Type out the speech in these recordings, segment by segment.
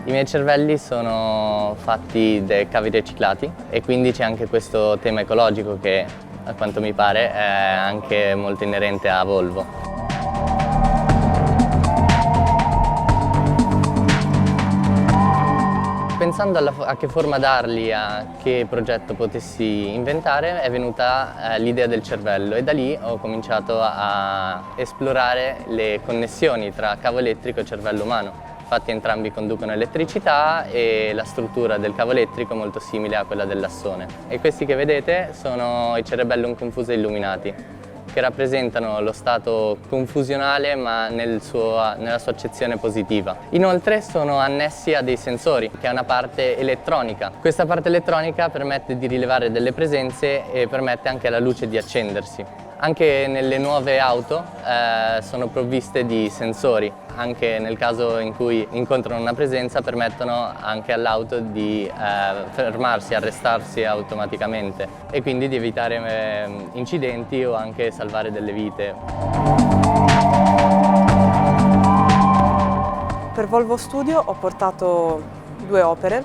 I miei cervelli sono fatti da cavi riciclati e quindi c'è anche questo tema ecologico che, a quanto mi pare, è anche molto inerente a Volvo. Pensando a che forma darli, a che progetto potessi inventare, è venuta l'idea del cervello e da lì ho cominciato a esplorare le connessioni tra cavo elettrico e cervello umano. Infatti entrambi conducono elettricità e la struttura del cavo elettrico è molto simile a quella dell'assone. E questi che vedete sono i cerebellum confusi illuminati, che rappresentano lo stato confusionale ma nella sua accezione positiva. Inoltre sono annessi a dei sensori, che è una parte elettronica. Questa parte elettronica permette di rilevare delle presenze e permette anche alla luce di accendersi. Anche nelle nuove auto sono provviste di sensori, anche nel caso in cui incontrano una presenza permettono anche all'auto di fermarsi, arrestarsi automaticamente e quindi di evitare incidenti o anche salvare delle vite. Per Volvo Studio ho portato due opere,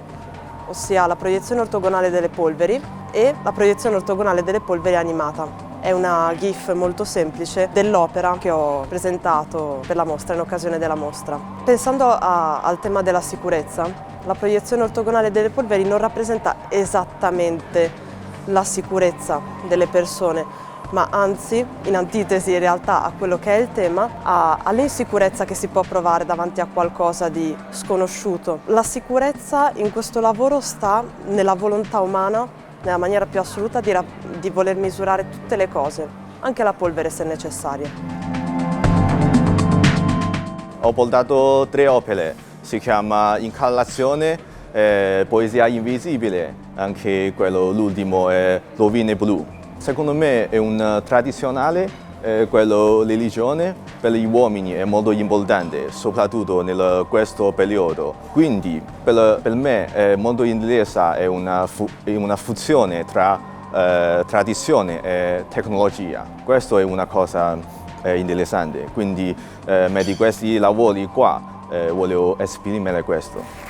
ossia la proiezione ortogonale delle polveri e la proiezione ortogonale delle polveri animata. È una GIF molto semplice dell'opera che ho presentato per la mostra, in occasione della mostra. Pensando al tema della sicurezza, la proiezione ortogonale delle polveri non rappresenta esattamente la sicurezza delle persone, ma anzi, in antitesi in realtà a quello che è il tema, all'insicurezza che si può provare davanti a qualcosa di sconosciuto. La sicurezza in questo lavoro sta nella volontà umana, nella maniera più assoluta, di voler misurare tutte le cose, anche la polvere se necessaria. Ho portato 3 opere, si chiama Incarnazione, Poesia invisibile, anche quello l'ultimo è Rovine blu. Secondo me è un tradizionale, quello religione per gli uomini è molto importante, soprattutto in questo periodo. Quindi per me è molto interessa è una fusione tra tradizione e tecnologia. Questo è una cosa interessante, quindi di questi lavori qua voglio esprimere questo.